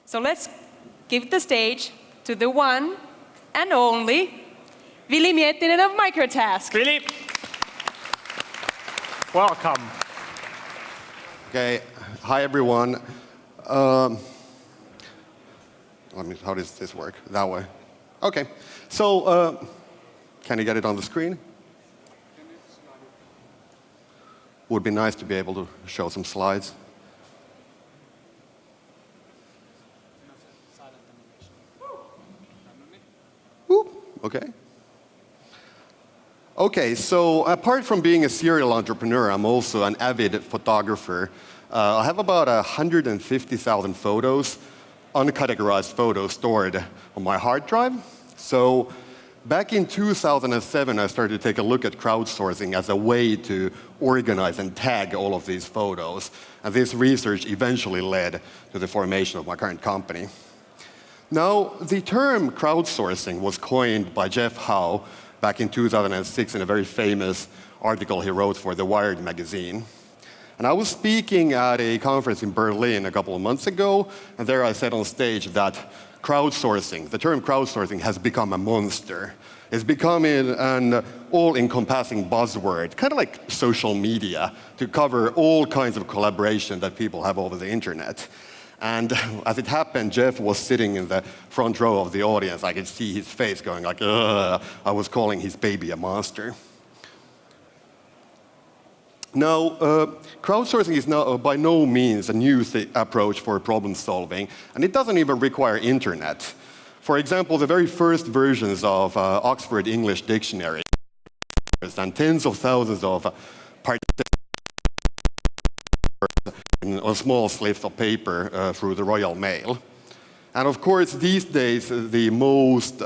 So let's give the stage to the one and only Ville Miettinen of Microtask. Ville, welcome. Okay, hi everyone. How does this work? That way. Okay, so can you get it on the screen? Would be nice to be able to show some slides. Okay. Okay, so apart from being a serial entrepreneur, I'm also an avid photographer. I have about 150,000 photos, uncategorized photos stored on my hard drive. So back in 2007, I started to take a look at crowdsourcing as a way to organize and tag all of these photos. And this research eventually led to the formation of my current company. Now, the term crowdsourcing was coined by Jeff Howe back in 2006 in a very famous article he wrote for The Wired magazine. And I was speaking at a conference in Berlin a couple of months ago, and there I said on stage that crowdsourcing, the term crowdsourcing, has become a monster. It's becoming an all-encompassing buzzword, kind of like social media, to cover all kinds of collaboration that people have over the internet. And as it happened, Jeff was sitting in the front row of the audience. I could see his face going like, ugh. I was calling his baby a monster. Now, crowdsourcing is by no means a new approach for problem solving, and it doesn't even require internet. For example, the very first versions of Oxford English Dictionary and tens of thousands of participants on small slips of paper through the Royal Mail. And of course, these days, the most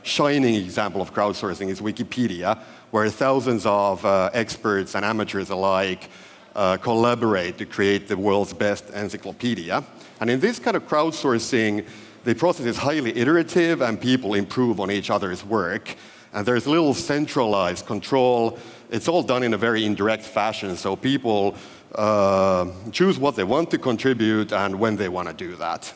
shining example of crowdsourcing is Wikipedia, where thousands of experts and amateurs alike collaborate to create the world's best encyclopedia. And in this kind of crowdsourcing, the process is highly iterative and people improve on each other's work. And there's little centralized control. It's all done in a very indirect fashion, so people choose what they want to contribute and when they want to do that.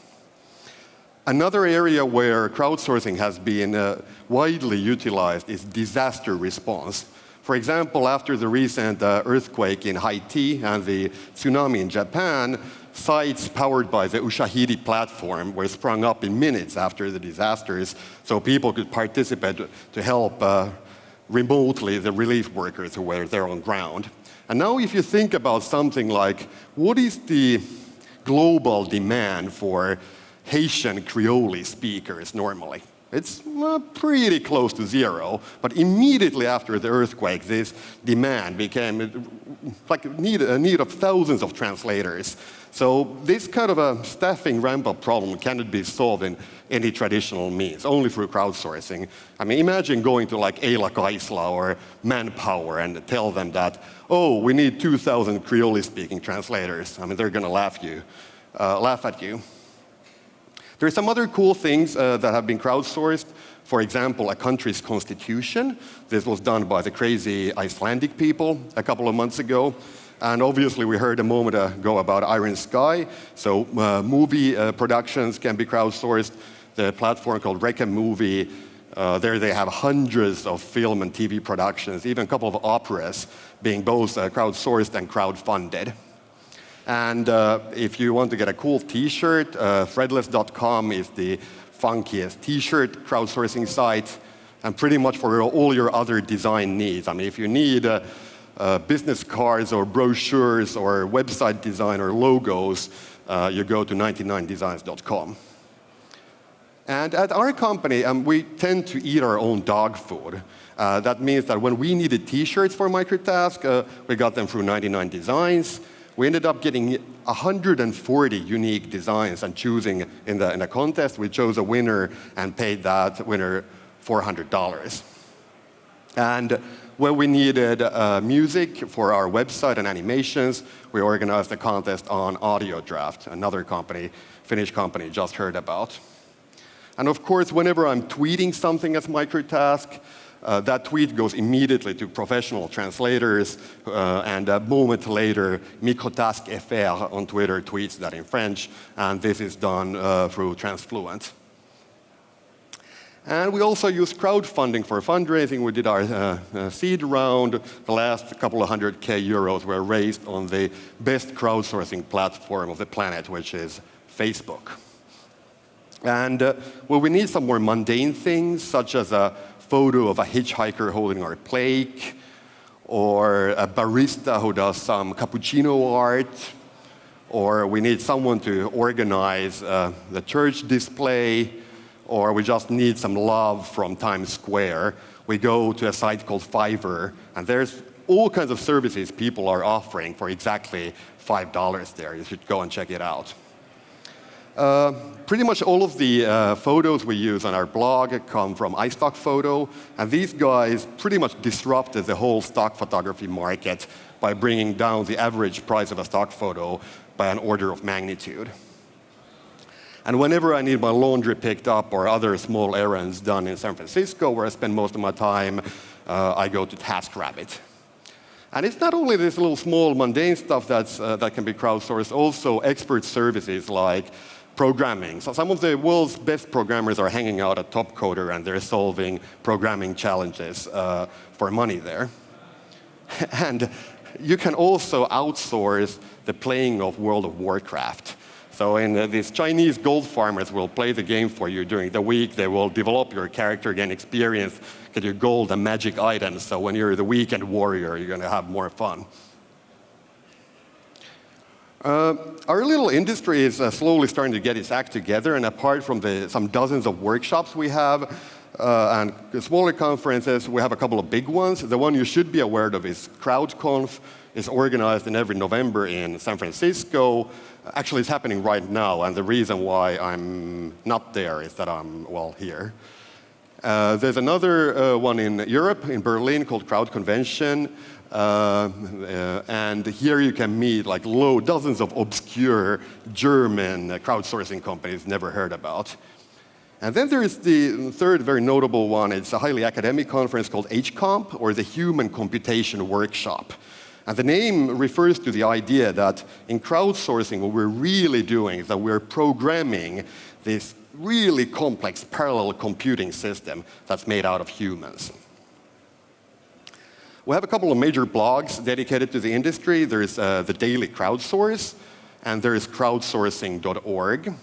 Another area where crowdsourcing has been widely utilized is disaster response. For example, after the recent earthquake in Haiti and the tsunami in Japan, sites powered by the Ushahidi platform were sprung up in minutes after the disasters, so people could participate to help remotely the relief workers who were there on ground. And now if you think about something like, what is the global demand for Haitian Creole speakers normally? It's pretty close to zero, but immediately after the earthquake, this demand became like a need of thousands of translators. So this kind of a staffing ramp-up problem cannot be solved in any traditional means, only through crowdsourcing. I mean, imagine going to like Eila Kaisla or Manpower and tell them that, oh, we need 2,000 Creole-speaking translators. I mean, they're going to laugh at you. There are some other cool things that have been crowdsourced. For example, a country's constitution. This was done by the crazy Icelandic people a couple of months ago. And obviously, we heard a moment ago about Iron Sky. So movie productions can be crowdsourced. The platform called Rec a Movie, there they have hundreds of film and TV productions, even a couple of operas being both crowdsourced and crowdfunded. And if you want to get a cool T-shirt, threadless.com is the funkiest T-shirt crowdsourcing site, and pretty much for all your other design needs. I mean, if you need business cards or brochures or website design or logos, you go to 99designs.com. And at our company, we tend to eat our own dog food. That means that when we needed T-shirts for Microtask, we got them through 99 Designs. We ended up getting 140 unique designs and choosing in a contest. We chose a winner and paid that winner $400. And when we needed music for our website and animations, we organized a contest on Audio Draft, another company, Finnish company, just heard about. And of course, whenever I'm tweeting something as Microtask, that tweet goes immediately to professional translators, and a moment later, Microtask FR on Twitter tweets that in French, and this is done through Transfluent. And we also use crowdfunding for fundraising. We did our seed round. The last couple of €100K were raised on the best crowdsourcing platform of the planet, which is Facebook. And well, we need some more mundane things, such as a photo of a hitchhiker holding our plate, or a barista who does some cappuccino art, or we need someone to organize the church display, or we just need some love from Times Square. We go to a site called Fiverr, and there's all kinds of services people are offering for exactly $5 there. You should go and check it out. Pretty much all of the photos we use on our blog come from iStock Photo, and these guys pretty much disrupted the whole stock photography market by bringing down the average price of a stock photo by an order of magnitude. And whenever I need my laundry picked up or other small errands done in San Francisco, where I spend most of my time, I go to TaskRabbit. And it's not only this little small mundane stuff that can be crowdsourced, also expert services like programming. So some of the world's best programmers are hanging out at Topcoder, and they're solving programming challenges for money there. And you can also outsource the playing of World of Warcraft. So these Chinese gold farmers will play the game for you during the week. They will develop your character, gain experience, get your gold and magic items. So when you're the weekend warrior, you're going to have more fun. Our little industry is slowly starting to get its act together. And apart from some dozens of workshops we have and smaller conferences, we have a couple of big ones. The one you should be aware of is CrowdConf. It's organized in every November in San Francisco. Actually, it's happening right now, and the reason why I'm not there is that I'm, well, here. There's another one in Europe, in Berlin, called Crowd Convention, and here you can meet like dozens of obscure German crowdsourcing companies never heard about. And then there's the third very notable one. It's a highly academic conference called HComp, or the Human Computation Workshop. And the name refers to the idea that in crowdsourcing, what we're really doing is that we're programming this really complex parallel computing system that's made out of humans. We have a couple of major blogs dedicated to the industry. There's the Daily Crowdsource, and there's crowdsourcing.org.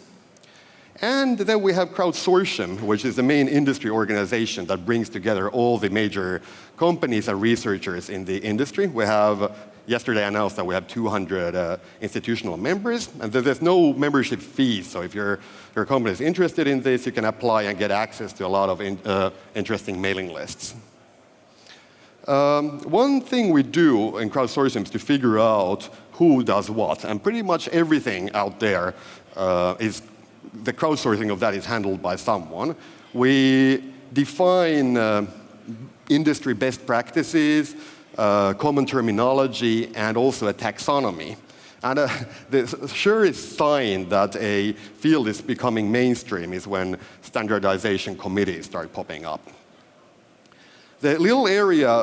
And then we have Crowdsortium, which is the main industry organization that brings together all the major companies and researchers in the industry. We have, yesterday announced that we have 200 institutional members, and there's no membership fee. So if your company is interested in this, you can apply and get access to a lot of interesting mailing lists. One thing we do in Crowdsortium is to figure out who does what, and pretty much everything out there is the crowdsourcing of that is handled by someone. We define industry best practices, common terminology, and also a taxonomy. And the surest sign that a field is becoming mainstream is when standardization committees start popping up. The little area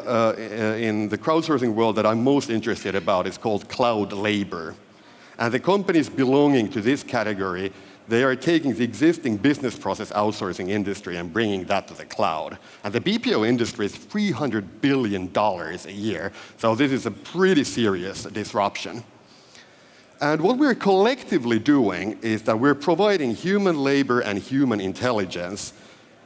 in the crowdsourcing world that I'm most interested about is called cloud labor. And the companies belonging to this category, they are taking the existing business process outsourcing industry and bringing that to the cloud. And the BPO industry is $300 billion a year, so this is a pretty serious disruption. And what we're collectively doing is that we're providing human labor and human intelligence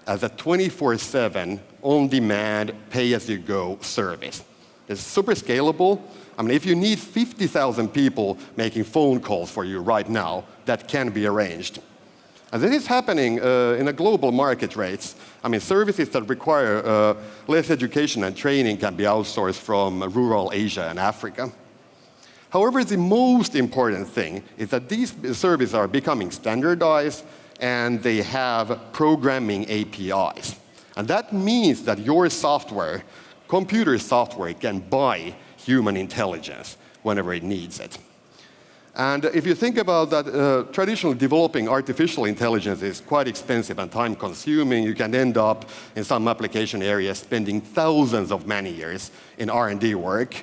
as a 24/7, on-demand, pay-as-you-go service. It's super scalable. I mean, if you need 50,000 people making phone calls for you right now, that can be arranged. And this is happening in a global market rates. I mean, services that require less education and training can be outsourced from rural Asia and Africa. However, the most important thing is that these services are becoming standardized and they have programming APIs. And that means that your software, computer software, can buy human intelligence whenever it needs it. And if you think about that, traditionally developing artificial intelligence is quite expensive and time-consuming. You can end up in some application areas spending thousands of man-years in R&D work,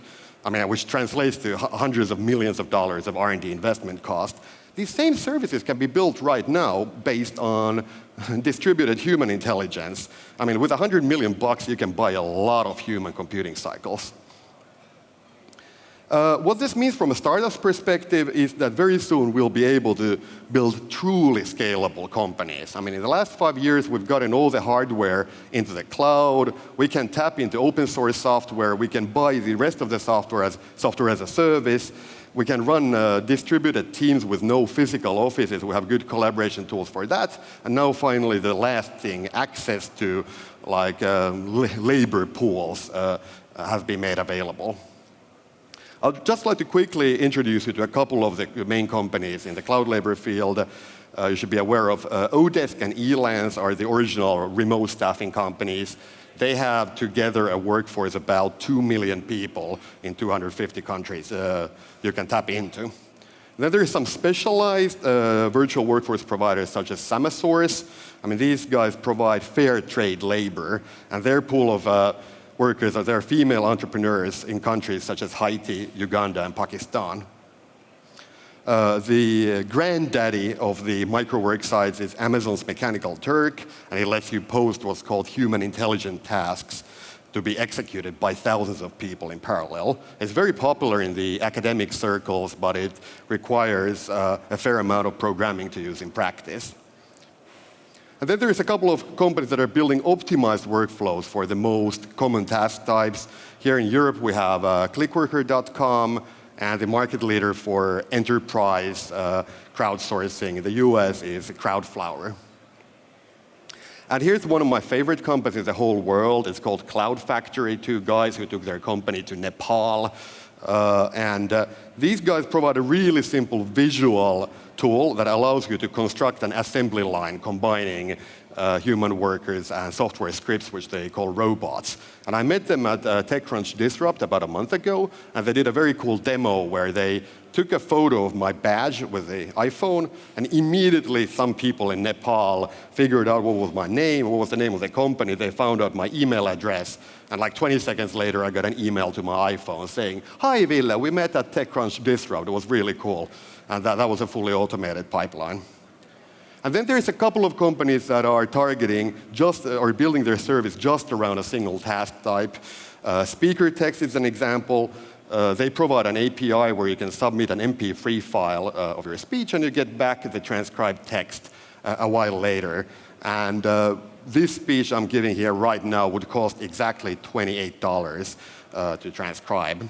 which translates to hundreds of millions of dollars of R&D investment cost. These same services can be built right now based on distributed human intelligence. With $100 million, you can buy a lot of human computing cycles. What this means from a startup's perspective is that very soon we'll be able to build truly scalable companies. In the last 5 years, we've gotten all the hardware into the cloud. We can tap into open source software. We can buy the rest of the software as a service. We can run distributed teams with no physical offices. We have good collaboration tools for that. And now finally, the last thing, access to labor pools has been made available. I'd just like to quickly introduce you to a couple of the main companies in the cloud labor field. You should be aware of Odesk and Elance are the original remote staffing companies. They have together a workforce about 2 million people in 250 countries you can tap into. Then there are some specialized virtual workforce providers such as Samasource. These guys provide fair trade labor, and their pool of workers are female entrepreneurs in countries such as Haiti, Uganda, and Pakistan. The granddaddy of the micro-work sites is Amazon's Mechanical Turk, and it lets you post what's called human intelligent tasks to be executed by thousands of people in parallel. It's very popular in the academic circles, but it requires a fair amount of programming to use in practice. And then there's a couple of companies that are building optimized workflows for the most common task types. Here in Europe, we have clickworker.com, and the market leader for enterprise crowdsourcing in the US is Crowdflower. And here's one of my favorite companies in the whole world. It's called Cloud Factory, 2 guys who took their company to Nepal. These guys provide a really simple visual tool that allows you to construct an assembly line combining human workers and software scripts, which they call robots. And I met them at TechCrunch Disrupt about a month ago, and they did a very cool demo where they took a photo of my badge with the iPhone, and immediately some people in Nepal figured out what was my name, what was the name of the company. They found out my email address, and 20 seconds later, I got an email to my iPhone saying, "Hi, Ville, we met at TechCrunch Disrupt." It was really cool, and that was a fully automated pipeline. And then there's a couple of companies that are targeting or building their service just around a single task type. Speaker Text is an example. They provide an API where you can submit an MP3 file of your speech, and you get back the transcribed text a while later. And this speech I'm giving here right now would cost exactly $28 to transcribe.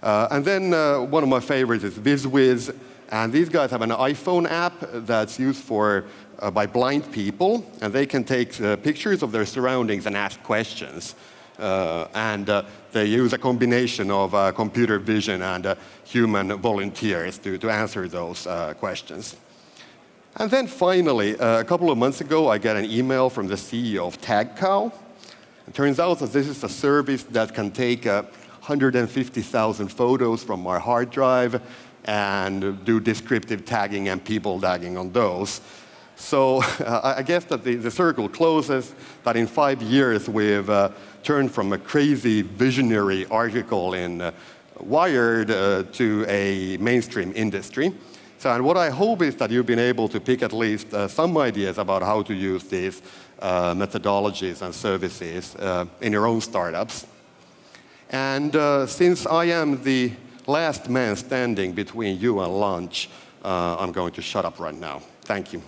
And then one of my favorites is VizWiz. And these guys have an iPhone app that's used by blind people, and they can take pictures of their surroundings and ask questions. They use a combination of computer vision and human volunteers to answer those questions. And then finally, a couple of months ago, I got an email from the CEO of TagCow. It turns out that this is a service that can take 150,000 photos from our hard drive and do descriptive tagging and people tagging on those. So I guess that the circle closes, that in 5 years we've turned from a crazy visionary article in Wired to a mainstream industry. And what I hope is that you've been able to pick at least some ideas about how to use these methodologies and services in your own startups. And since I am the last man standing between you and lunch, I'm going to shut up right now. Thank you.